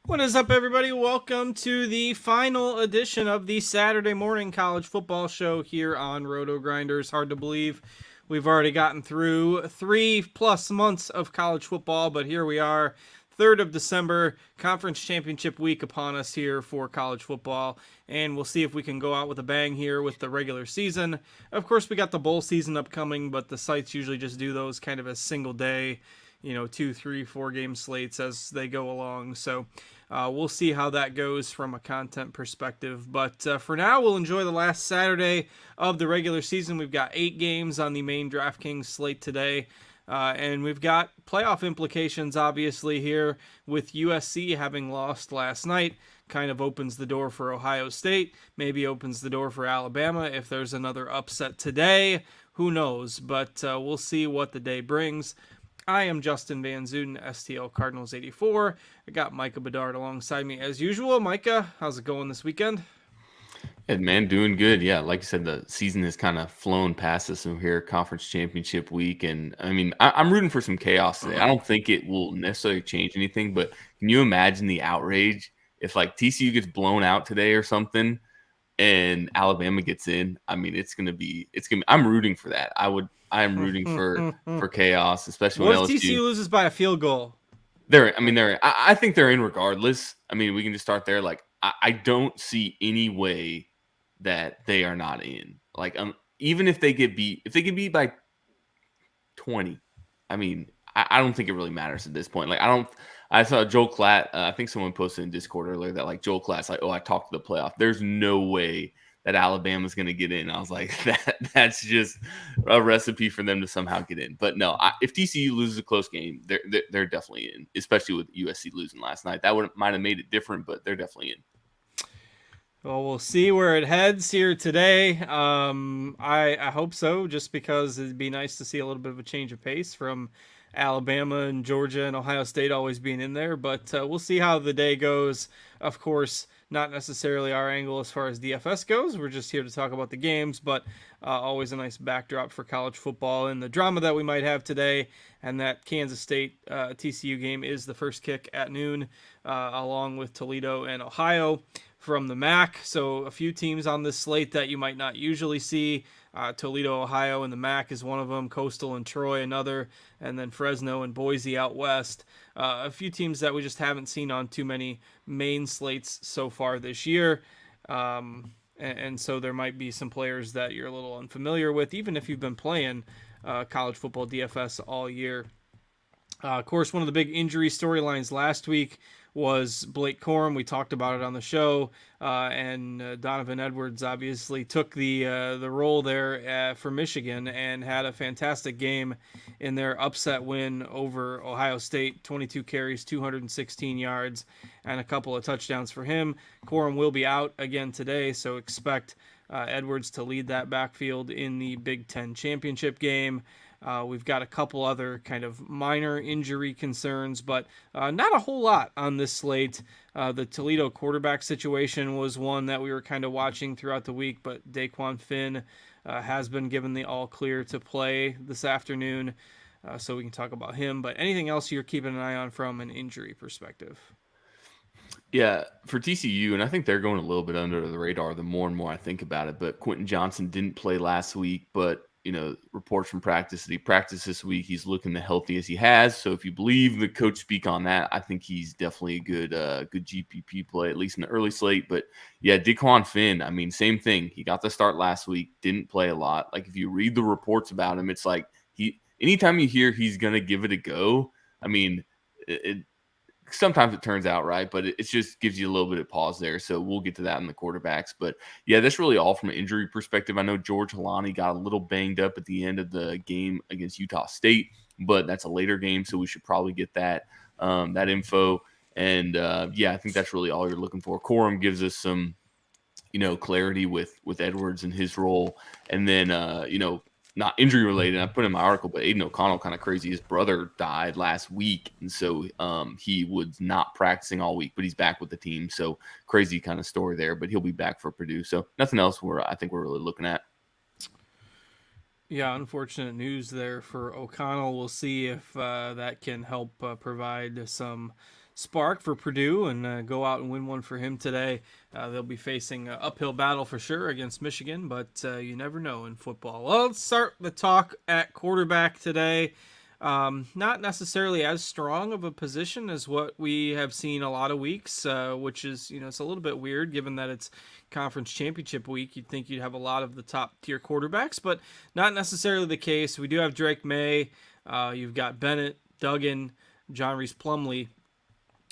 What is up, everybody? Welcome to the final edition of the Saturday morning college football show here on RotoGrinders. Hard to believe we've already gotten through 3+ months of college football, but here we are, 3rd of December, conference championship week upon us here for college football, and we'll see if we can go out with a bang here with the regular season. Of course, we got the bowl season upcoming, but the sites usually just do those kind of as single day, 2, 3, 4 game slates as they go along. So we'll see how that goes from a content perspective. But for now, we'll enjoy the last Saturday of the regular season. We've got 8 games on the main DraftKings slate today. And we've got playoff implications, obviously, here with USC having lost last night. Kind of opens the door for Ohio State, maybe opens the door for Alabama if there's another upset today. Who knows? But we'll see what the day brings. I am Justin Van Zuden, STL Cardinals 84. I got Micah Bedard alongside me as usual. Micah, how's it going this weekend? Yeah, man, doing good. Yeah, like I said, the season has kind of flown past us from here, conference championship week. And I mean, I'm rooting for some chaos today. I don't think it will necessarily change anything, but can you imagine the outrage if like TCU gets blown out today or something and Alabama gets in? I mean, I'm rooting for that. I'm rooting for chaos, especially What when if LSU. TCU loses by a field goal? I think they're in regardless. I mean, we can just start there. Like, I don't see any way that they are not in. Like, even if they get beat by 20, I mean, I don't think it really matters at this point. Like, I saw Joel Klatt. I think someone posted in Discord earlier that like Joel Klatt's like, oh, I talked to the playoff. There's no way that Alabama's going to get in. I was like, that's just a recipe for them to somehow get in. But no, if TCU loses a close game, they're definitely in. Especially with USC losing last night, that might have made it different, but they're definitely in. Well, we'll see where it heads here today. I hope so, just because it'd be nice to see a little bit of a change of pace from Alabama and Georgia and Ohio State always being in there. But we'll see how the day goes. Of course, not necessarily our angle as far as DFS goes. We're just here to talk about the games, but always a nice backdrop for college football and the drama that we might have today. And that Kansas State TCU game is the first kick at noon, along with Toledo and Ohio from the MAC. So a few teams on this slate that you might not usually see. Toledo, Ohio, and the MAC is one of them. Coastal and Troy another, and then Fresno and Boise out west. A few teams that we just haven't seen on too many main slates so far this year. And so there might be some players that you're a little unfamiliar with, even if you've been playing college football DFS all year. Of course, one of the big injury storylines last week was Blake Corum. We talked about it on the show, and Donovan Edwards obviously took the role there for Michigan and had a fantastic game in their upset win over Ohio State. 22 carries, 216 yards, and a couple of touchdowns for him. Corum will be out again today, so expect Edwards to lead that backfield in the Big Ten championship game. We've got a couple other kind of minor injury concerns, but not a whole lot on this slate. The Toledo quarterback situation was one that we were kind of watching throughout the week, but Daquan Finn has been given the all clear to play this afternoon, so we can talk about him. But anything else you're keeping an eye on from an injury perspective? Yeah, for TCU, and I think they're going a little bit under the radar the more and more I think about it. But Quentin Johnson didn't play last week, but reports from practice that he practiced this week. He's looking the healthiest he has. So if you believe the coach speak on that, I think he's definitely a good GPP play, at least in the early slate. But yeah, Daquan Finn, I mean, same thing. He got the start last week, didn't play a lot. Like if you read the reports about him, it's like anytime you hear he's gonna give it a go, I mean, sometimes it turns out right, but it just gives you a little bit of pause there. So we'll get to that in the quarterbacks. But yeah, that's really all from an injury perspective. I know George Halani got a little banged up at the end of the game against Utah State, but that's a later game, so we should probably get that info. And yeah, I think that's really all you're looking for. Corum gives us some clarity with Edwards and his role, and then not injury related. I put in my article, but Aiden O'Connell, kind of crazy. His brother died last week, and so he was not practicing all week, but he's back with the team. So crazy kind of story there, but he'll be back for Purdue. So nothing else I think we're really looking at. Yeah, unfortunate news there for O'Connell. We'll see if that can help provide some spark for Purdue and go out and win one for him today. They'll be facing an uphill battle for sure against Michigan, but you never know in football. Well, let's start the talk at quarterback today. Not necessarily as strong of a position as what we have seen a lot of weeks, which is, it's a little bit weird given that it's conference championship week. You'd think you'd have a lot of the top tier quarterbacks, but not necessarily the case. We do have Drake May. You've got Bennett, Duggan, John Reese Plumlee,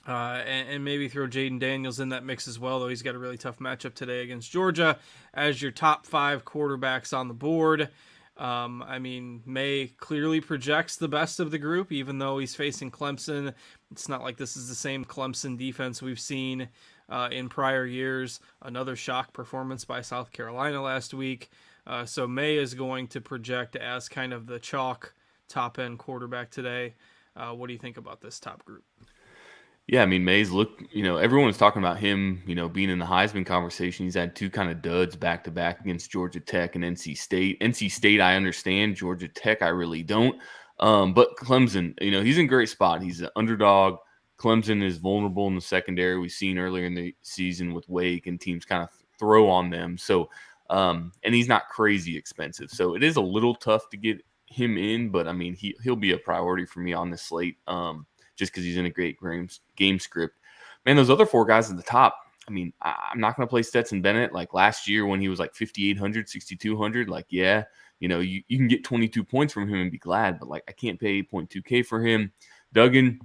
and maybe throw Jaden Daniels in that mix as well, though he's got a really tough matchup today against Georgia as your top 5 quarterbacks on the board. May clearly projects the best of the group, even though he's facing Clemson. It's not like this is the same Clemson defense we've seen in prior years. Another shock performance by South Carolina last week. So May is going to project as kind of the chalk top-end quarterback today. What do you think about this top group? Yeah, Mays everyone was talking about him, being in the Heisman conversation. He's had 2 kind of duds back to back against Georgia Tech and NC State. NC State, I understand. Georgia Tech, I really don't. But Clemson, he's in a great spot. He's an underdog. Clemson is vulnerable in the secondary. We've seen earlier in the season with Wake and teams kind of throw on them. So, and he's not crazy expensive. So it is a little tough to get him in, but he'll be a priority for me on this slate. Just because he's in a great game script. Man, those other 4 guys at the top, I'm not going to play Stetson Bennett. Like last year when he was like 5,800, 6,200, you can get 22 points from him and be glad, but I can't pay 8.2K for him. Duggan,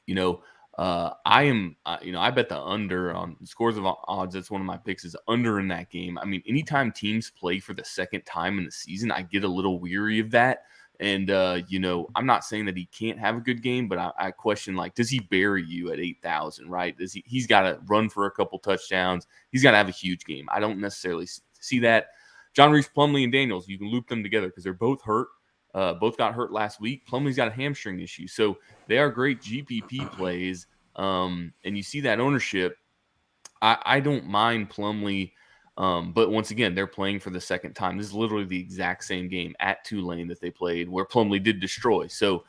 I bet the under on scores of odds. That's one of my picks is under in that game. Anytime teams play for the second time in the season, I get a little weary of that. And, I'm not saying that he can't have a good game, but I question, does he bury you at 8,000, right? He's got to run for a couple touchdowns. He's got to have a huge game. I don't necessarily see that. John Reese, Plumlee, and Daniels, you can loop them together because they're both hurt. Both got hurt last week. Plumlee's got a hamstring issue. So they are great GPP plays. And you see that ownership. I don't mind Plumlee. But once again, they're playing for the second time. This is literally the exact same game at Tulane that they played where Plumlee did destroy. So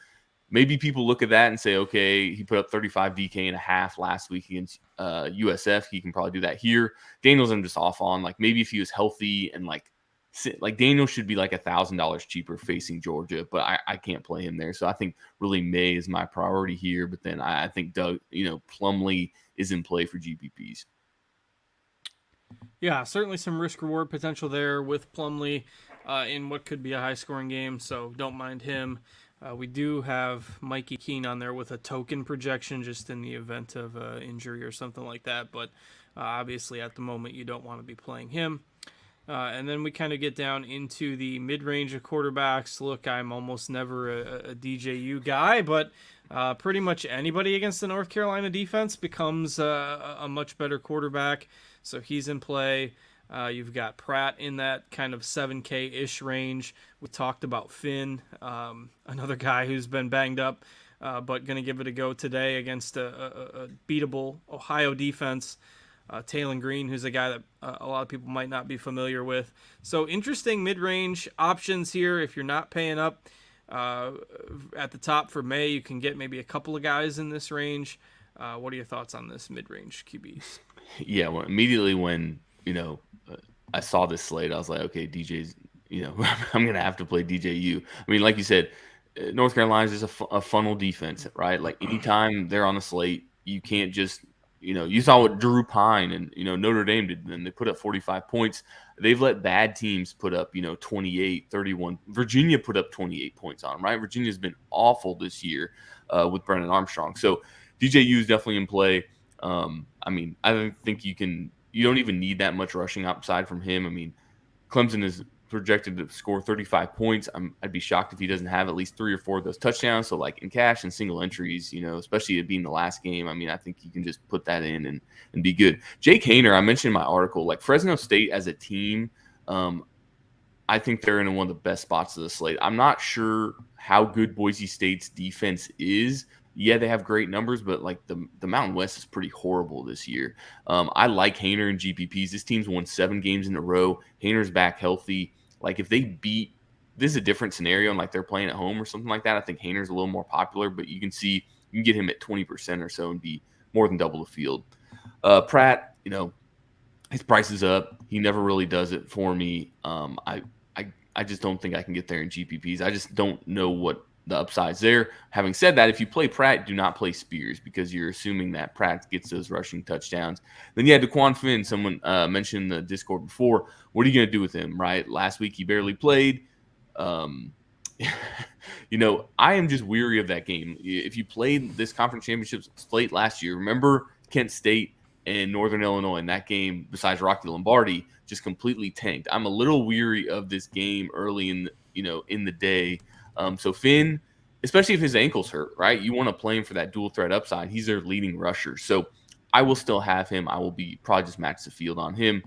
maybe people look at that and say, okay, he put up 35 DK and a half last week against USF. He can probably do that here. Daniels, I'm just off on. Maybe if he was healthy and Daniels should be $1,000 cheaper facing Georgia, but I can't play him there. So I think really May is my priority here. But then I think Plumlee is in play for GPPs. Yeah, certainly some risk-reward potential there with Plumlee in what could be a high-scoring game, so don't mind him. We do have Mikey Keene on there with a token projection just in the event of injury or something like that, but obviously at the moment you don't want to be playing him. And then we kind of get down into the mid-range of quarterbacks. Look, I'm almost never a DJU guy, but pretty much anybody against the North Carolina defense becomes a much better quarterback. So he's in play. You've got Pratt in that kind of 7K-ish range. We talked about Finn, another guy who's been banged up, but going to give it a go today against a beatable Ohio defense. Taylon Green, who's a guy that a lot of people might not be familiar with. So interesting mid-range options here. If you're not paying up at the top for May, you can get maybe a couple of guys in this range. What are your thoughts on this mid-range QBs? Yeah, well, immediately when, I saw this slate, I was like, okay, DJ's, I'm going to have to play DJU. Like you said, North Carolina's just a funnel defense, right? Anytime they're on the slate, you can't just, you saw what Drew Pine and, Notre Dame did, and they put up 45 points. They've let bad teams put up, 28, 31. Virginia put up 28 points on them, right? Virginia's been awful this year with Brennan Armstrong. So DJU is definitely in play. I don't think you don't even need that much rushing upside from him. Clemson is projected to score 35 points. I'd be shocked if he doesn't have at least 3 or 4 of those touchdowns. So in cash and single entries, especially it being the last game, I think you can just put that in and be good. Jake Haener, I mentioned in my article, Fresno State as a team, I think they're in one of the best spots of the slate. I'm not sure how good Boise State's defense is. Yeah, they have great numbers, but the Mountain West is pretty horrible this year. I like Haener in GPPs. This team's won 7 games in a row. Haener's back healthy. If they this is a different scenario and they're playing at home or something like that, I think Haener's a little more popular, but you can see You can get him at 20% or so and be more than double the field. Pratt, his price is up. He never really does it for me. I just don't think I can get there in GPPs. I just don't know what the upside's there. Having said that, if you play Pratt, do not play Spears because you're assuming that Pratt gets those rushing touchdowns. Then you had DeQuan Finn. Someone mentioned in the Discord before. What are you going to do with him, right? Last week he barely played. I am just weary of that game. If you played this conference championship slate last year, remember Kent State and Northern Illinois, and that game, besides Rocky Lombardi, just completely tanked. I'm a little weary of this game early in the day. So Finn, especially if his ankle's hurt, right? You want to play him for that dual threat upside. He's their leading rusher. So I will still have him. I will be probably just max the field on him.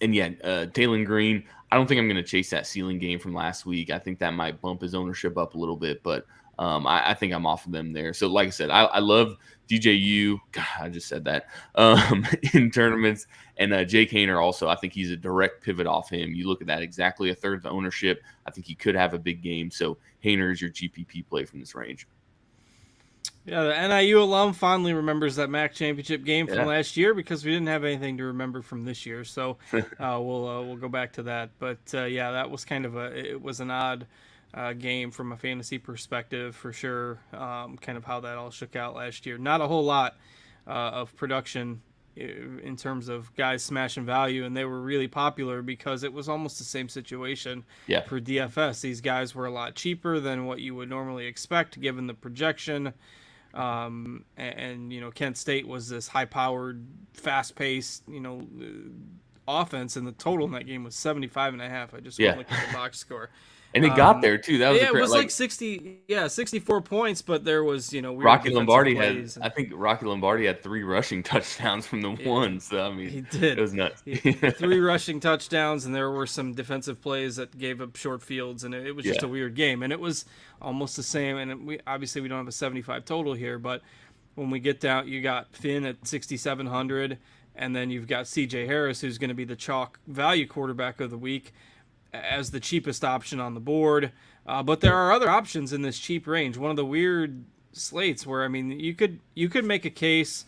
Taylor Green, I don't think I'm going to chase that ceiling game from last week. I think that might bump his ownership up a little bit, but I think I'm off of them there. So like I said, I love DJU. God, I just said that in tournaments. And Jake Hayner also, I think he's a direct pivot off him. You look at that, exactly a third of the ownership. I think he could have a big game. So Hayner is your GPP play from this range. Yeah, the NIU alum fondly remembers that MAC championship game from last year because we didn't have anything to remember from this year. So we'll go back to that. But that was it was an odd game from a fantasy perspective for sure. Kind of how that all shook out last year. Not a whole lot of production in terms of guys smashing value, and they were really popular because it was almost the same situation for DFS. These guys were a lot cheaper than what you would normally expect given the projection. Kent State was this high-powered, fast-paced, offense, and the total in that game was 75.5. I just want to look at the box score. And it got there too. That was it was like 64 points, but there was weird Rocky Lombardi plays I think Rocky Lombardi had 3 rushing touchdowns from the one. So I mean, he did. It was nuts. 3 rushing touchdowns, and there were some defensive plays that gave up short fields, and it was just a weird game. And it was almost the same. And we don't have a 75 total here, but when we get down, you got Finn at 6,700, and then you've got C.J. Harris, who's going to be the chalk value quarterback of the week, as the cheapest option on the board. But there are other options in this cheap range. One of the weird slates where, you could make a case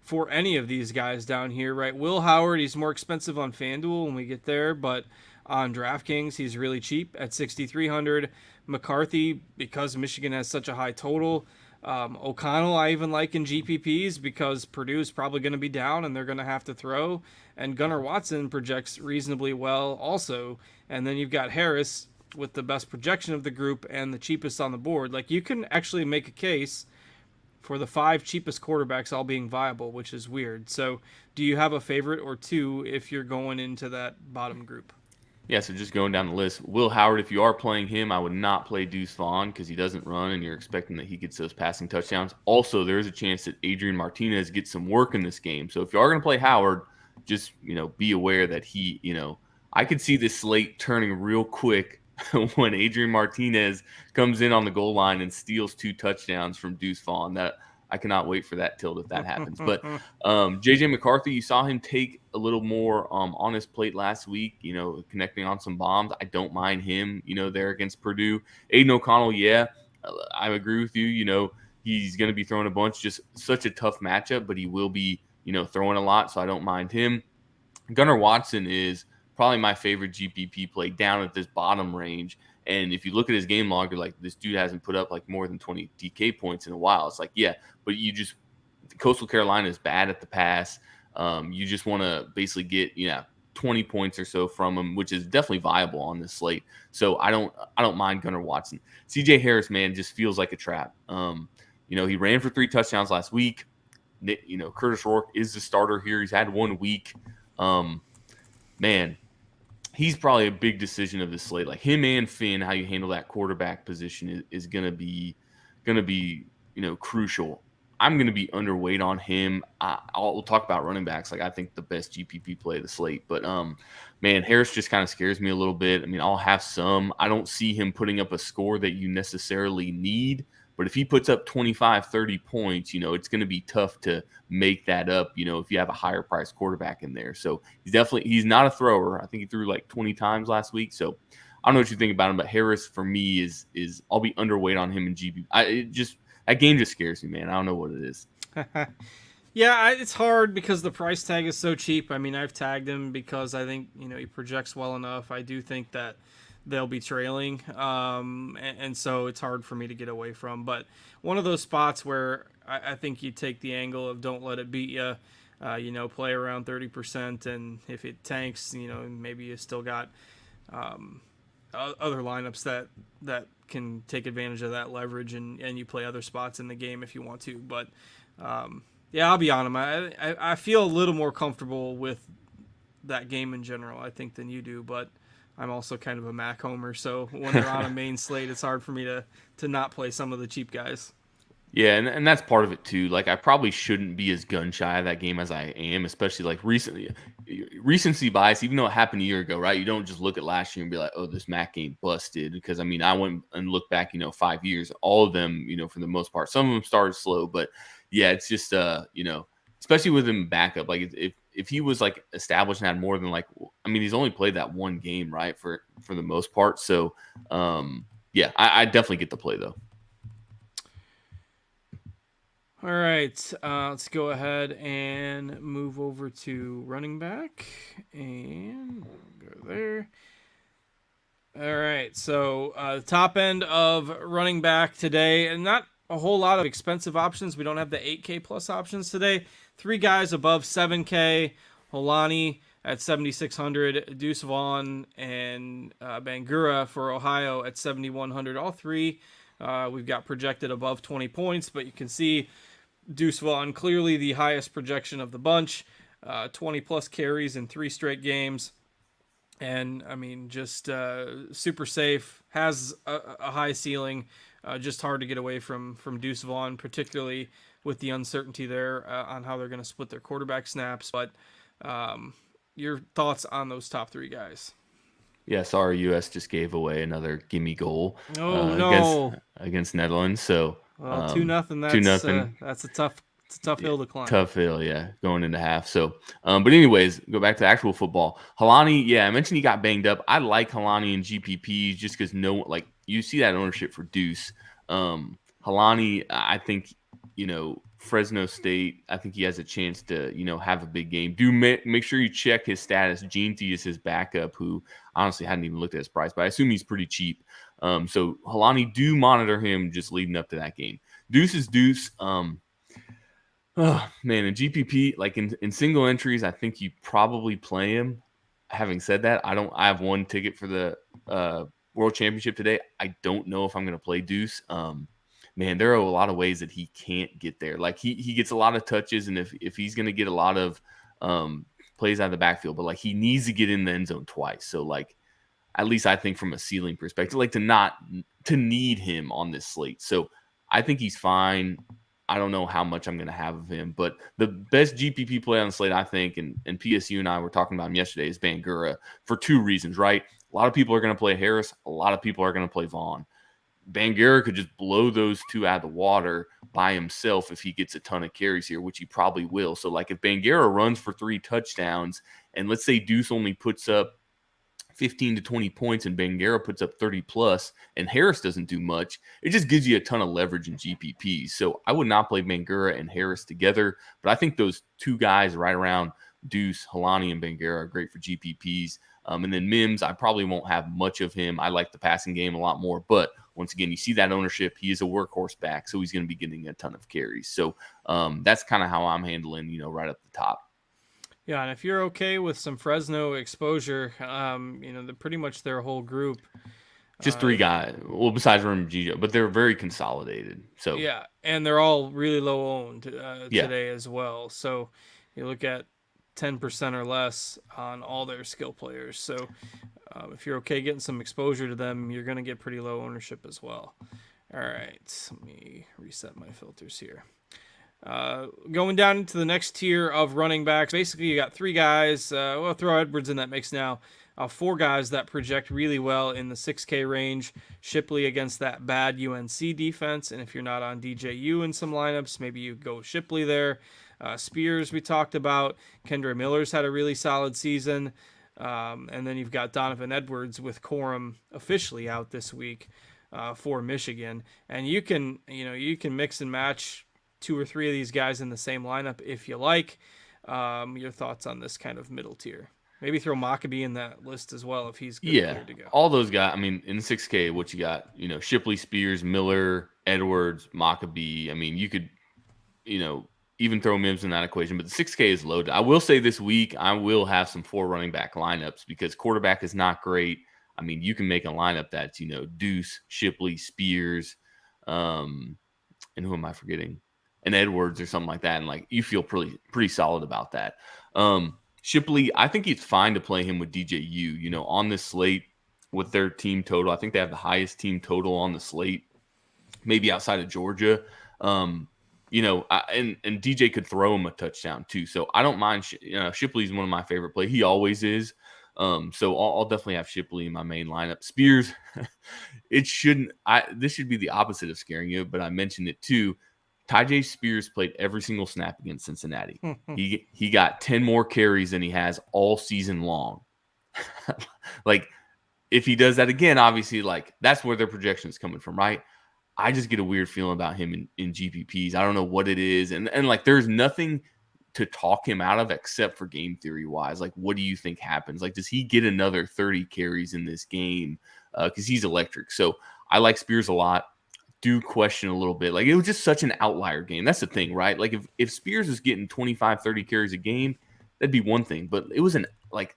for any of these guys down here, right? Will Howard, he's more expensive on Fanduel when we get there, but on DraftKings, he's really cheap at 6,300. McCarthy, because Michigan has such a high total. O'Connell, I even like in GPPs because Purdue's probably going to be down and they're going to have to throw. And Gunnar Watson projects reasonably well also. And then you've got Harris with the best projection of the group and the cheapest on the board. Like, you can actually make a case for the 5 cheapest quarterbacks all being viable, which is weird. So do you have a favorite or two if you're going into that bottom group? Yeah, so just going down the list, Will Howard, if you are playing him, I would not play Deuce Vaughn because he doesn't run and you're expecting that he gets those passing touchdowns. Also, there is a chance that Adrian Martinez gets some work in this game. So if you are going to play Howard, just, be aware that he, I could see this slate turning real quick when Adrian Martinez comes in on the goal line and steals 2 touchdowns from Deuce Vaughn. That I cannot wait for that tilt if that happens. But JJ McCarthy, you saw him take a little more on his plate last week, connecting on some bombs. I don't mind him, there against Purdue. Aiden O'Connell, I agree with you. He's going to be throwing a bunch, just such a tough matchup, but he will be, throwing a lot, so I don't mind him. Gunnar Watson is probably my favorite GPP play down at this bottom range. And if you look at his game log, you're like, this dude hasn't put up like more than 20 DK points in a while. It's like, but Coastal Carolina is bad at the pass. You just want to basically get, 20 points or so from him, which is definitely viable on this slate. So I don't mind Gunnar Watson. CJ Harris, man, just feels like a trap. He ran for 3 touchdowns last week. Curtis Rourke is the starter here. He's had 1 week. Man, he's probably a big decision of this slate. Like him and Finn, how you handle that quarterback position is gonna be crucial. I'm gonna be underweight on him. We'll talk about running backs. Like I think the best GPP play of the slate, but man, Harris just kind of scares me a little bit. I'll have some. I don't see him putting up a score that you necessarily need. But if he puts up 25, 30 points, it's going to be tough to make that up, if you have a higher priced quarterback in there. So he's not a thrower. I think he threw like 20 times last week. So I don't know what you think about him, but Harris for me is I'll be underweight on him in GP. that game just scares me, man. I don't know what it is. Yeah, it's hard because the price tag is so cheap. I mean, I've tagged him because I think he projects well enough. I do think that they'll be trailing, and so it's hard for me to get away from. But one of those spots where I think you take the angle of don't let it beat you. Play around 30%, and if it tanks, maybe you still got other lineups that can take advantage of that leverage, and you play other spots in the game if you want to. But yeah, I'll be on him. I feel a little more comfortable with that game in general, I think, than you do. But I'm also kind of a Mac homer, so when they're on a main slate, it's hard for me to not play some of the cheap guys. Yeah, and that's part of it too. Like I probably shouldn't be as gun shy of that game as I am, especially like recently. Recency bias, even though it happened a year ago, right? You don't just look at last year and be like, "Oh, this Mac game busted." Because I mean, I went and looked back, 5 years. All of them, for the most part, some of them started slow, but yeah, it's just especially with him backup. Like if he was like established and had more than like, I mean, he's only played that one game, right? For the most part, so yeah, I definitely get the play though. All right, let's go ahead and move over to running back, and we'll go there. All right, so the top end of running back today, and not a whole lot of expensive options. We don't have the 8K plus options today. 3 guys above 7K: Holani at 7,600, Deuce Vaughn and Bangura for Ohio at 7,100. All three we've got projected above 20 points, but you can see Deuce Vaughn clearly the highest projection of the bunch, 20 plus carries in 3 straight games. And I mean, just super safe, has a high ceiling. Just hard to get away from Deuce Vaughn, particularly with the uncertainty there on how they're going to split their quarterback snaps. But your thoughts on those top 3 guys? Yeah, sorry, U.S. just gave away another gimme goal Oh against no! Netherlands. So Well, 2-0. 2-0. That's a tough Yeah, hill to climb. tough hill, yeah, going into half. So, but anyways, go back to actual football. Halani, yeah, I mentioned he got banged up. I like Halani in GPP just because like you see that ownership for Deuce. Halani, I think Fresno State. I think he has a chance to have a big game. Do make sure you check his status. Gene T is his backup, who honestly hadn't even looked at his price, but I assume he's pretty cheap. So Halani, do monitor him just leading up to that game. Deuce is Deuce. Oh man, in GPP, like in single entries, I think you probably play him. Having said that, I have one ticket for the World Championship today. I don't know if I'm going to play Deuce. Man, there are a lot of ways that he can't get there. Like he gets a lot of touches, and if he's going to get a lot of plays out of the backfield, but like he needs to get in the end zone twice. So like at least I think from a ceiling perspective, like to need him on this slate. So I think he's fine. I don't know how much I'm going to have of him, but the best GPP play on the slate, I think, and PSU and I were talking about him yesterday, is Bangura for 2 reasons, right? A lot of people are going to play Harris. A lot of people are going to play Vaughn. Bangura could just blow those 2 out of the water by himself if he gets a ton of carries here, which he probably will. So, like, if Bangura runs for 3 touchdowns, and let's say Deuce only puts up 15 to 20 points and Bangura puts up 30 plus and Harris doesn't do much, it just gives you a ton of leverage in GPPs. So I would not play Bangura and Harris together, but I think those 2 guys right around Deuce, Halani, and Bangura are great for GPPs. And then Mims, I probably won't have much of him. I like the passing game a lot more, but once again, you see that ownership. He is a workhorse back, so he's going to be getting a ton of carries. So that's kind of how I'm handling, right up the top. Yeah, and if you're okay with some Fresno exposure, pretty much their whole group. Just 3 guys. Well, besides Rim Gio, but they're very consolidated. So yeah, and they're all really low owned yeah. today as well. So you look at 10% or less on all their skill players. So if you're okay getting some exposure to them, you're going to get pretty low ownership as well. All right, let me reset my filters here. Going down into the next tier of running backs, basically you got 3 guys. We'll throw Edwards in that mix now. 4 guys that project really well in the 6K range. Shipley against that bad UNC defense, and if you're not on DJU in some lineups, maybe you go Shipley there. Spears we talked about. Kendre Miller's had a really solid season. And then you've got Donovan Edwards with Corum officially out this week. for Michigan, and you can mix and match 2 or 3 of these guys in the same lineup if you like. Your thoughts on this kind of middle tier? Maybe throw Maccabee in that list as well if he's good Yeah, cleared to go. all those guys. I mean, in 6K, what you got? Shipley, Spears, Miller, Edwards, Maccabee. I mean, you could, you know, even throw Mims in that equation, but the 6K is loaded. I will say this week, I will have some 4 running back lineups because quarterback is not great. I mean, you can make a lineup that's, Deuce, Shipley, Spears, and who am I forgetting? And Edwards or something like that. And like, you feel pretty solid about that. Shipley, I think it's fine to play him with DJU, on this slate with their team total. I think they have the highest team total on the slate, maybe outside of Georgia. And DJ could throw him a touchdown too. So I don't mind. Shipley's one of my favorite plays. He always is. So I'll definitely have Shipley in my main lineup. Spears, this should be the opposite of scaring you, but I mentioned it too. Tyjae Spears played every single snap against Cincinnati. He got 10 more carries than he has all season long. Like, if he does that again, obviously, like, that's where their projection is coming from, right? I just get a weird feeling about him in GPPs. I don't know what it is. And like, there's nothing to talk him out of except for game theory wise. Like, what do you think happens? Like, does he get another 30 carries in this game? Because he's electric. So I like Spears a lot. Do question a little bit. Like, it was just such an outlier game. That's the thing, right? Like, if Spears was getting 25, 30 carries a game, that'd be one thing. But it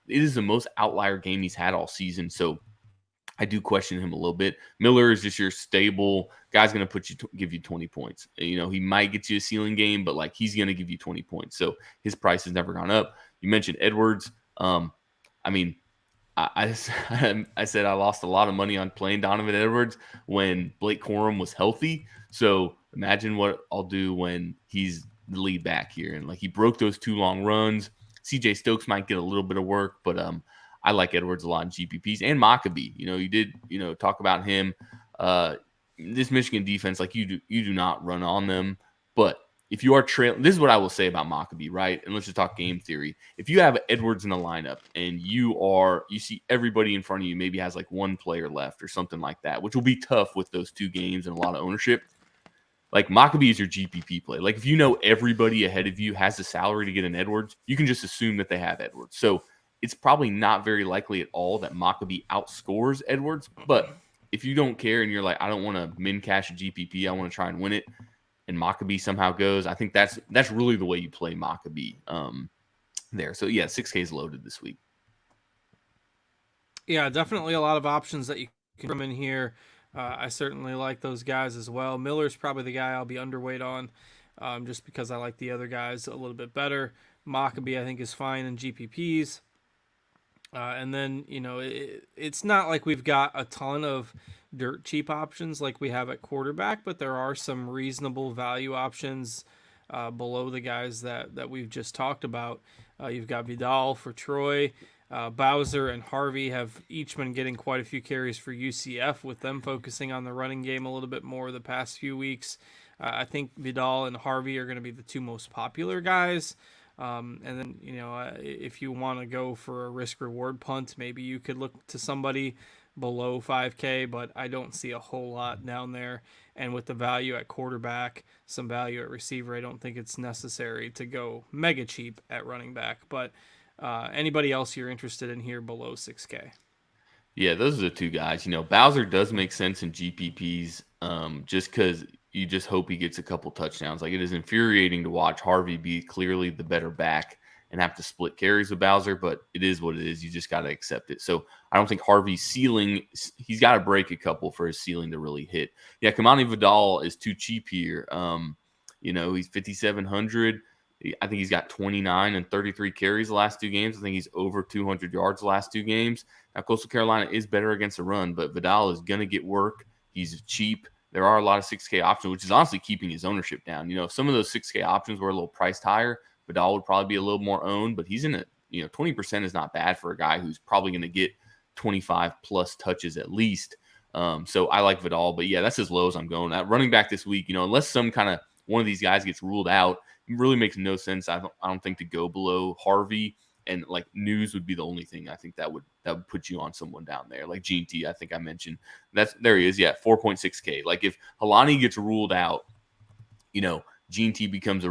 is the most outlier game he's had all season. So I do question him a little bit. Miller is just your stable guy's going to give you 20 points. He might get you a ceiling game, but like, he's going to give you 20 points. So his price has never gone up. You mentioned Edwards. I mean, I said I lost a lot of money on playing Donovan Edwards when Blake Corum was healthy. So imagine what I'll do when he's the lead back here. And like, he broke those 2 long runs. CJ Stokes might get a little bit of work, but I like Edwards a lot in GPPs. And Maccabee. You did talk about him. This Michigan defense, like, you do not run on them. But if you are trailing, this is what I will say about Maccabee, right? And let's just talk game theory. If you have Edwards in the lineup and you see everybody in front of you maybe has like 1 player left or something like that, which will be tough with those 2 games and a lot of ownership. Like, Maccabee is your GPP play. Like, if you know everybody ahead of you has the salary to get an Edwards, you can just assume that they have Edwards. So it's probably not very likely at all that Maccabee outscores Edwards. But if you don't care and you're like, I don't want to min cash a GPP, I want to try and win it, and Maccabee somehow goes, I think that's really the way you play Maccabee there. So yeah, 6K is loaded this week. Yeah, definitely a lot of options that you can come in here. I certainly like those guys as well. Miller's probably the guy I'll be underweight on, just because I like the other guys a little bit better. Maccabee, I think, is fine in GPPs. And then, it's not like we've got a ton of dirt cheap options like we have at quarterback, but there are some reasonable value options below the guys that we've just talked about. You've got Vidal for Troy. Bowser and Harvey have each been getting quite a few carries for UCF, with them focusing on the running game a little bit more the past few weeks. I think Vidal and Harvey are going to be the 2 most popular guys. And then, if you want to go for a risk reward punt, maybe you could look to somebody below 5K, but I don't see a whole lot down there. And with the value at quarterback, some value at receiver, I don't think it's necessary to go mega cheap at running back. But anybody else you're interested in here below 6K? Yeah, those are the 2 guys. Bowser does make sense in GPPs, just because you just hope he gets a couple touchdowns. Like, it is infuriating to watch Harvey be clearly the better back and have to split carries with Bowser, but it is what it is. You just got to accept it. So I don't think Harvey's ceiling, he's got to break a couple for his ceiling to really hit. Yeah, Kamani Vidal is too cheap here. He's 5,700. I think he's got 29 and 33 carries the last 2 games. I think he's over 200 yards the last 2 games. Now, Coastal Carolina is better against the run, but Vidal is going to get work. He's cheap. There are a lot of 6K options, which is honestly keeping his ownership down. If some of those 6K options were a little priced higher, Vidal would probably be a little more owned, but he's in it. 20% is not bad for a guy who's probably going to get 25 plus touches at least. So I like Vidal, but yeah, that's as low as I'm going. At running back this week, unless some kind of one of these guys gets ruled out, it really makes no sense. I don't think to go below Harvey and like news would be the only thing I think that would put you on someone down there. Like G&T, I think I mentioned. That's there he is. Yeah, 4.6K. Like if Halani gets ruled out, G&T becomes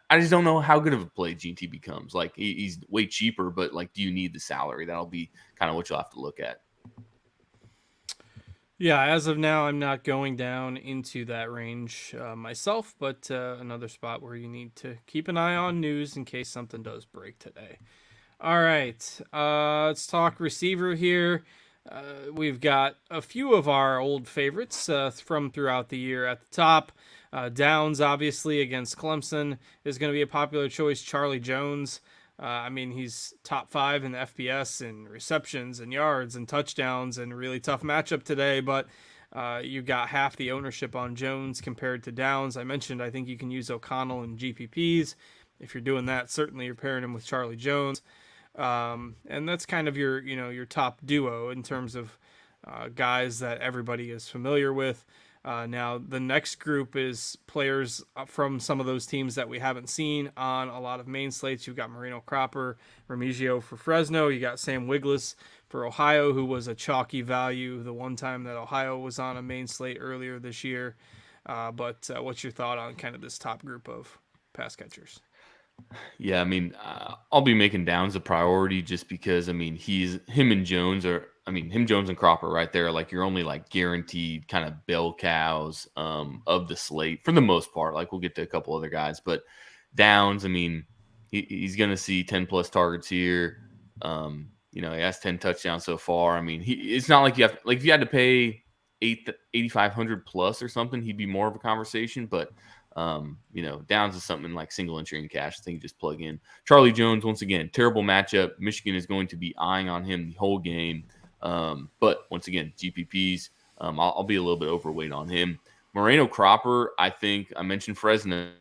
I just don't know how good of a play G&T becomes. Like he's way cheaper, but like, do you need the salary? That'll be kind of what you'll have to look at. Yeah, as of now, I'm not going down into that range myself, but another spot where you need to keep an eye on news in case something does break today. All right, let's talk receiver here. We've got a few of our old favorites from throughout the year at the top. Downs, obviously, against Clemson is going to be a popular choice. Charlie Jones. He's top 5 in the FBS and receptions and yards and touchdowns, and a really tough matchup today. But you got half the ownership on Jones compared to Downs. I mentioned I think you can use O'Connell and GPPs. If you're doing that, certainly you're pairing him with Charlie Jones. And that's kind of your top duo in terms of guys that everybody is familiar with. Now, the next group is players from some of those teams that we haven't seen on a lot of main slates. You've got Moreno Cropper, Remigio for Fresno. You got Sam Wiglusz for Ohio, who was a chalky value the one time that Ohio was on a main slate earlier this year. But what's your thought on kind of this top group of pass catchers? Yeah, I'll be making Downs a priority just because, him and Jones and Cropper right there, like you're only like guaranteed kind of bell cows of the slate for the most part. Like we'll get to a couple other guys, but Downs, he's going to see 10 plus targets here. He has 10 touchdowns so far. It's not like if you had to pay 8,500 plus or something, he'd be more of a conversation, but Downs is something like single entry in cash. I think you just plug in. Charlie Jones, once again, terrible matchup. Michigan is going to be eyeing on him the whole game. But once again, GPPs, I'll be a little bit overweight on him. Moreno Cropper, I think I mentioned Fresno,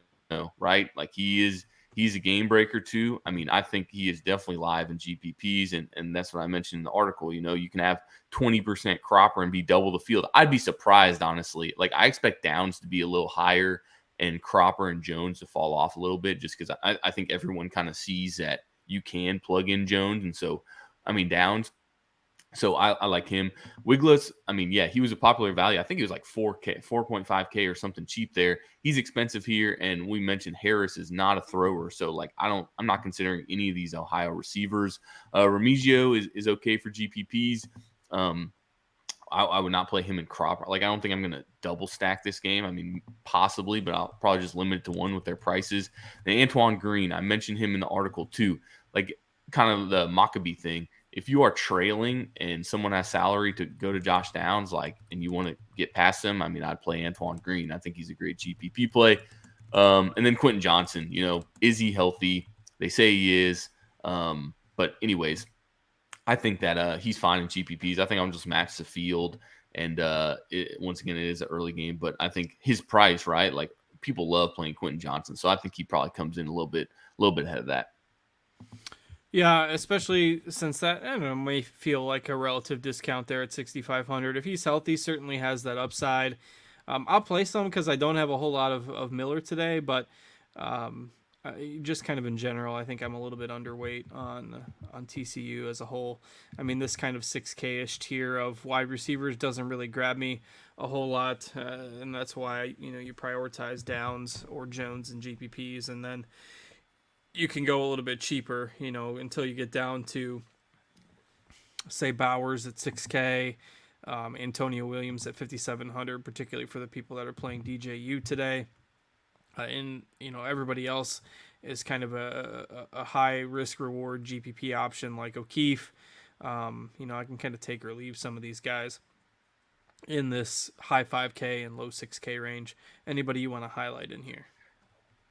right? Like he's a game breaker too. I think he is definitely live in GPPs, and that's what I mentioned in the article. You can have 20% Cropper and be double the field. I'd be surprised, honestly. Like I expect Downs to be a little higher and Cropper and Jones to fall off a little bit, just because I think everyone kind of sees that you can plug in Jones. And so, Downs. So I like him. Wiglusz, he was a popular value. I think he was like 4K, 4.5K or something cheap there. He's expensive here. And we mentioned Harris is not a thrower. So like, I'm not considering any of these Ohio receivers. Remigio is okay for GPPs. I would not play him in Cropper. Like, I don't think I'm going to double stack this game. Possibly, but I'll probably just limit it to one with their prices. And Antoine Green, I mentioned him in the article too. Like, kind of the Maccabee thing. If you are trailing and someone has salary to go to Josh Downs, and you want to get past him, I'd play Antoine Green. I think he's a great GPP play. And then Quentin Johnson, is he healthy? They say he is. But anyways, I think that he's fine in GPPs. I think I'll just match the field. And once again, it is an early game, but I think his price, right? Like people love playing Quentin Johnson. So I think he probably comes in a little bit ahead of that. Yeah, especially since that, I don't know, may feel like a relative discount there at 6,500. If he's healthy, certainly has that upside. I'll play some because I don't have a whole lot of Miller today, but just kind of in general, I think I'm a little bit underweight on TCU as a whole. This kind of 6K-ish tier of wide receivers doesn't really grab me a whole lot, and that's why you prioritize Downs or Jones and GPPs, and then you can go a little bit cheaper, until you get down to, say, Bowers at 6K, Antonio Williams at 5,700, particularly for the people that are playing DJU today. And everybody else is kind of a high risk reward GPP option like O'Keefe. I can kind of take or leave some of these guys in this high 5K and low 6K range. Anybody you want to highlight in here?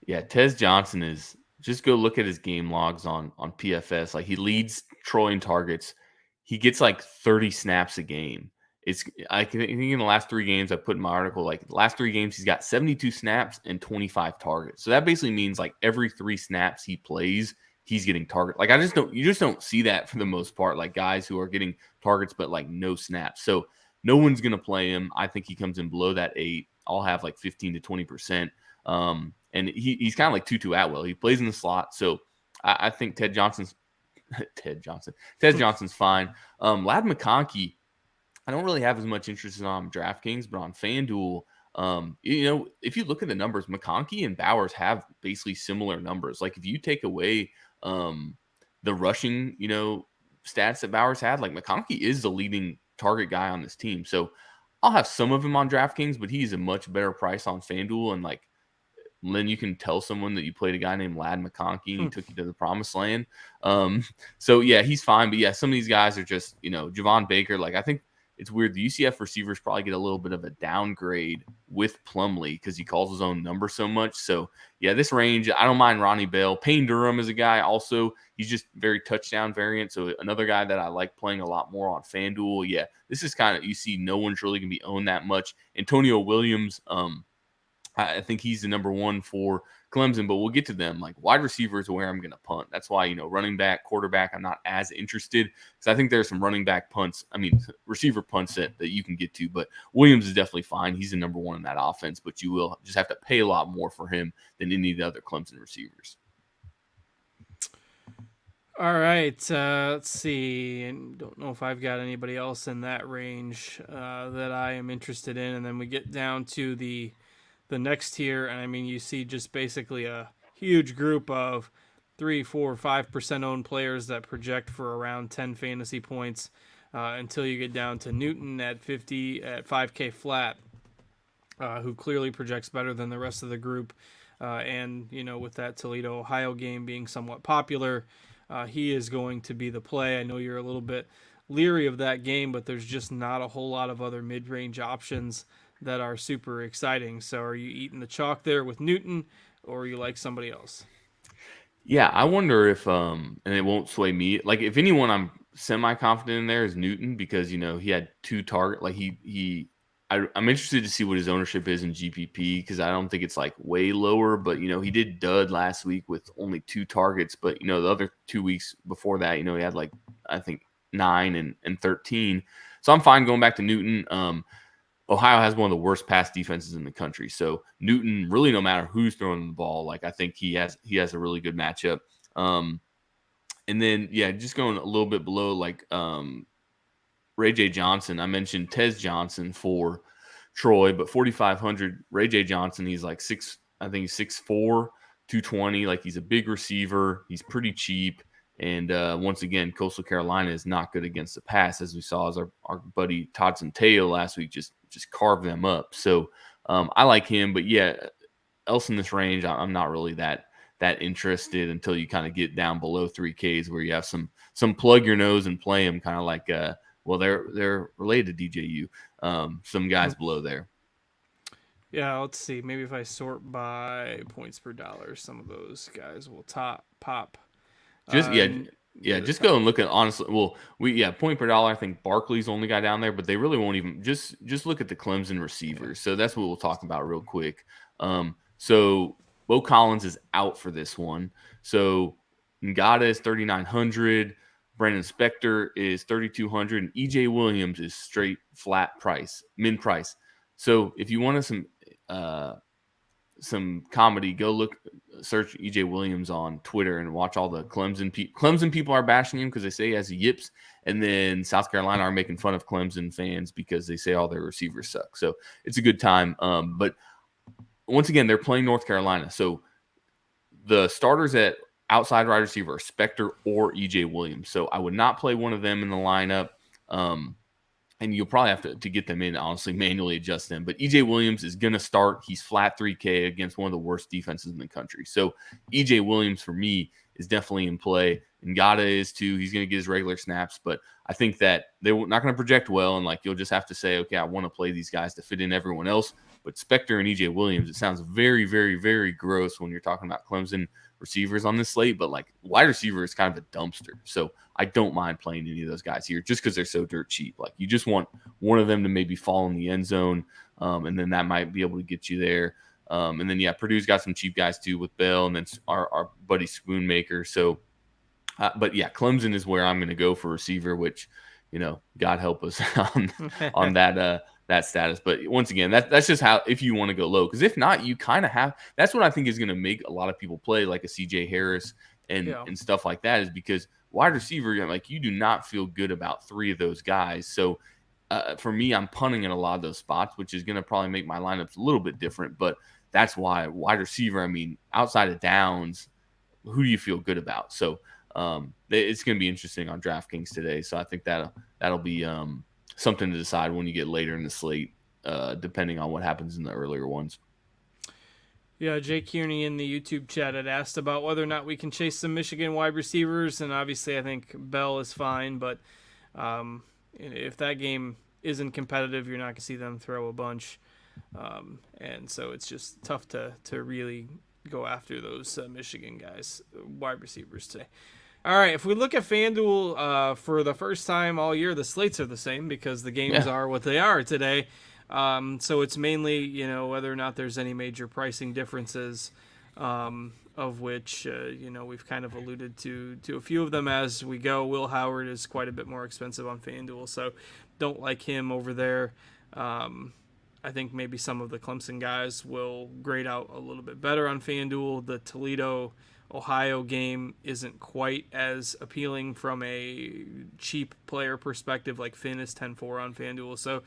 Yeah, Tez Johnson is, just go look at his game logs on PFS. Like he leads Troy in targets. He gets like 30 snaps a game. I think in the last 3 games I put in my article, like the last 3 games, he's got 72 snaps and 25 targets. So that basically means like every 3 snaps he plays, he's getting target. Like you just don't see that for the most part, like guys who are getting targets, but like no snaps. So no one's going to play him. I think he comes in below that 8. I'll have like 15 to 20%. And he's kind of like Tutu Atwell. He plays in the slot. So I think Ted Johnson's Ted Johnson's fine. Lad McConkey, I don't really have as much interest on DraftKings, but on FanDuel, if you look at the numbers, McConkey and Bowers have basically similar numbers. Like if you take away the rushing, stats that Bowers had, like McConkey is the leading target guy on this team. So I'll have some of him on DraftKings, but he's a much better price on FanDuel. And like then you can tell someone that you played a guy named Lad McConkey and he took you to the promised land. So yeah, he's fine. But yeah, some of these guys are just, Javon Baker. Like I think it's weird. The UCF receivers probably get a little bit of a downgrade with Plumlee because he calls his own number so much. So yeah, this range, I don't mind Ronnie Bell. Payne Durham is a guy also. He's just very touchdown variant. So another guy that I like playing a lot more on FanDuel. Yeah, this is kind of, you see no one's really going to be owned that much. Antonio Williams, I think he's the number one for Clemson, but we'll get to them. Like wide receiver is where I'm going to punt. That's why, running back, quarterback, I'm not as interested because I think there's some running back punts. I mean, receiver punts that you can get to, but Williams is definitely fine. He's the number one in that offense, but you will just have to pay a lot more for him than any of the other Clemson receivers. All right, let's see. And don't know if I've got anybody else in that range that I am interested in. And then we get down to the next tier, and I mean, you see just basically a huge group of 3, 4, 5% owned players that project for around 10 fantasy points until you get down to Newton at 5K flat, who clearly projects better than the rest of the group. And with that Toledo, Ohio game being somewhat popular, he is going to be the play. I know you're a little bit leery of that game, but there's just not a whole lot of other mid-range options that are super exciting. So are you eating the chalk there with Newton, or are you like somebody else? Yeah, I wonder if and it won't sway me. Like if anyone I'm semi-confident in there is Newton because he had 2 target. Like I'm interested to see what his ownership is in GPP because I don't think it's like way lower, but he did dud last week with only 2 targets, but the other 2 weeks before that, he had like I think 9 and 13. So I'm fine going back to Newton. Ohio has one of the worst pass defenses in the country. So Newton, really, no matter who's throwing the ball, like I think he has a really good matchup. And then just going a little bit below, like Ray J. Johnson. I mentioned Tez Johnson for Troy, but 4,500. Ray J. Johnson, he's like 6'4", 220. Like he's a big receiver. He's pretty cheap. And once again, Coastal Carolina is not good against the pass, as we saw as our buddy Todd Centeio last week just carved them up. So I like him, but else in this range, I'm not really that interested until you kind of get down below 3Ks where you have some plug your nose and play them, kind of like they're related to DJU. Some guys below there. Yeah, let's see. Maybe if I sort by points per dollar, some of those guys will pop. Just go and look at honestly. Well, point per dollar. I think Barkley's the only guy down there, but they really won't even just look at the Clemson receivers. So that's what we'll talk about real quick. So Bo Collins is out for this one. So Ngata is 3,900. Brandon Spector is 3,200, and EJ Williams is straight flat price, min price. So if you want some comedy, go search EJ Williams on Twitter and watch all the Clemson people are bashing him because they say he has yips, and then South Carolina are making fun of Clemson fans because they say all their receivers suck. So it's a good time. But once again, they're playing North Carolina. So the starters at outside wide receiver are Spector or EJ Williams. So I would not play one of them in the lineup. And you'll probably have to get them in, honestly, manually adjust them. But EJ Williams is going to start. He's flat 3K against one of the worst defenses in the country. So EJ Williams, for me, is definitely in play. Ngata is too. He's going to get his regular snaps. But I think that they're not going to project well. And, you'll just have to say, okay, I want to play these guys to fit in everyone else. But Spector and EJ Williams, it sounds very, very, very gross when you're talking about Clemson receivers on this slate, but wide receiver is kind of a dumpster. So I don't mind playing any of those guys here just because they're so dirt cheap. You just want one of them to maybe fall in the end zone, and then that might be able to get you there. And then Purdue's got some cheap guys too with Bell, and then our buddy Spoonmaker. So, but Clemson is where I'm going to go for receiver, which God help us on that status. But once again, that's just how, if you want to go low, because if not, you kind of have, that's what I think is going to make a lot of people play like a CJ Harris and stuff like that, is because wide receiver, like you do not feel good about three of those guys. So for me, I'm punting in a lot of those spots, which is going to probably make my lineups a little bit different. But that's why wide receiver, I mean, outside of Downs, who do you feel good about? So it's going to be interesting on DraftKings today. So I think that'll be something to decide when you get later in the slate, depending on what happens in the earlier ones. Yeah, Jake Kearney in the YouTube chat had asked about whether or not we can chase some Michigan wide receivers, and obviously I think Bell is fine, but if that game isn't competitive, you're not going to see them throw a bunch, and so it's just tough to really go after those Michigan guys, wide receivers today. All right, if we look at FanDuel for the first time all year, the slates are the same because the games are what they are today. So it's mainly, whether or not there's any major pricing differences, of which, we've kind of alluded to a few of them as we go. Will Howard is quite a bit more expensive on FanDuel, so don't like him over there. I think maybe some of the Clemson guys will grade out a little bit better on FanDuel. The Toledo, Ohio game isn't quite as appealing from a cheap player perspective. Like Finn is 10-4 on FanDuel, so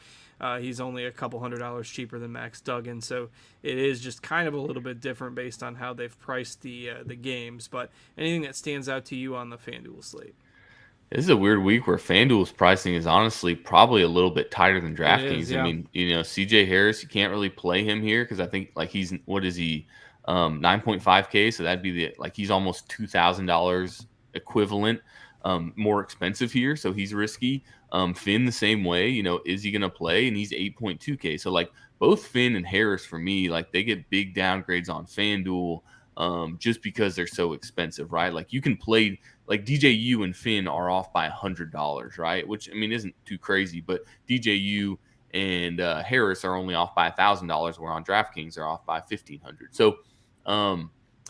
he's only a couple $100 cheaper than Max Duggan. So it is just kind of a little bit different based on how they've priced the games. But anything that stands out to you on the FanDuel slate? This is a weird week where FanDuel's pricing is honestly probably a little bit tighter than DraftKings. Yeah. I mean, CJ Harris, you can't really play him here because I think like he's, what is he, 9.5K. So that'd be he's almost $2,000 equivalent, more expensive here. So he's risky. Finn the same way, is he going to play? And he's 8.2K. So like both Finn and Harris for me, like they get big downgrades on FanDuel. Just because they're so expensive, right? Like you can play, like DJU and Finn are off by $100, right? Which I mean isn't too crazy, but DJU and Harris are only off by $1,000, where on DraftKings they're off by $1,500. So,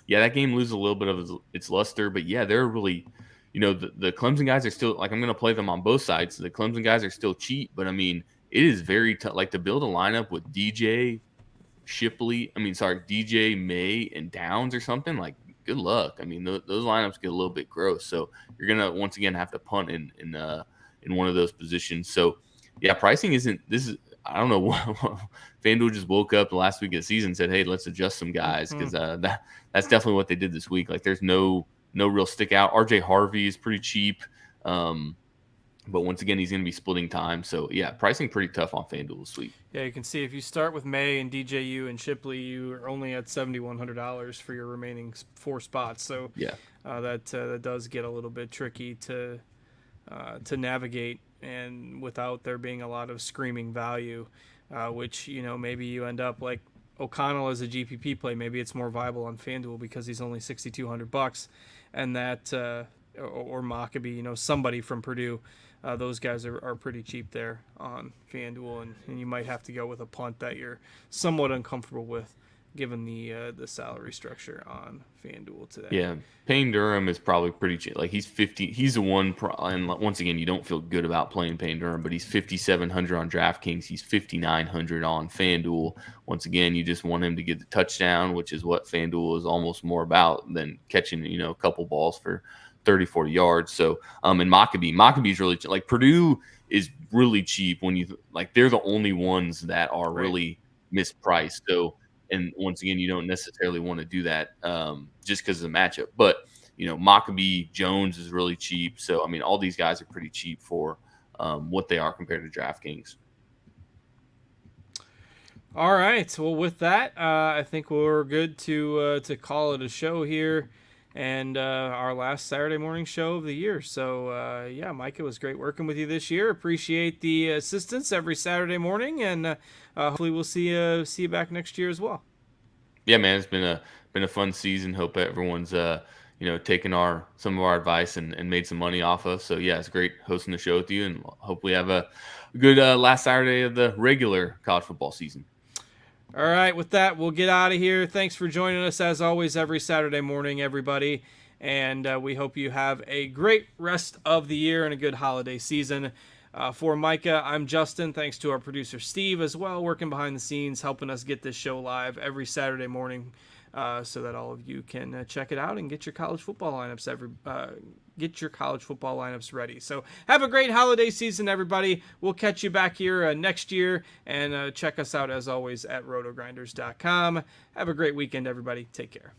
yeah, that game loses a little bit of its luster, but yeah, they're really, the Clemson guys are still like I'm going to play them on both sides. The Clemson guys are still cheap, but I mean it is very tough. Like to build a lineup with DJ May and Downs or something, like good luck. I mean, those lineups get a little bit gross. So you're going to once again have to punt in one of those positions. So yeah, pricing I don't know. FanDuel just woke up the last week of the season and said, hey, let's adjust some guys because that's definitely what they did this week. Like there's no real stick out. RJ Harvey is pretty cheap. But once again, he's going to be splitting time. So, yeah, pricing pretty tough on FanDuel this week. Yeah, you can see if you start with May and DJU and Shipley, you are only at $7,100 for your remaining 4 spots. So, yeah, that does get a little bit tricky to navigate, and without there being a lot of screaming value, which, maybe you end up like O'Connell as a GPP play. Maybe it's more viable on FanDuel because he's only $6,200, and that or Maccabee, somebody from Purdue. Those guys are pretty cheap there on FanDuel, and you might have to go with a punt that you're somewhat uncomfortable with, given the salary structure on FanDuel today. Yeah, Payne Durham is probably pretty cheap. Like he's 50. He's the one. And once again, you don't feel good about playing Payne Durham, but he's 5,700 on DraftKings. He's 5,900 on FanDuel. Once again, you just want him to get the touchdown, which is what FanDuel is almost more about than catching a couple balls for 30, 40 yards. So, and Maccabee's really like Purdue is really cheap when you like they're the only ones that are really mispriced. So, and once again, you don't necessarily want to do that just because of the matchup. But Maccabee Jones is really cheap. So, I mean, all these guys are pretty cheap for what they are compared to DraftKings. All right. Well, with that, I think we're good to call it a show here. And our last Saturday morning show of the year. So, yeah, Mike, it was great working with you this year. Appreciate the assistance every Saturday morning, and hopefully we'll see you back next year as well. Yeah, man, it's been a fun season. Hope everyone's taken some of our advice and made some money off of. So yeah, it's great hosting the show with you, and hope we have a good last Saturday of the regular college football season. All right, with that, we'll get out of here. Thanks for joining us, as always, every Saturday morning, everybody. And we hope you have a great rest of the year and a good holiday season. For Micah, I'm Justin. Thanks to our producer, Steve, as well, working behind the scenes, helping us get this show live every Saturday morning so that all of you can check it out and get your college football lineups ready. So have a great holiday season, everybody. We'll catch you back here next year, and check us out as always at rotogrinders.com. Have a great weekend, everybody. Take care.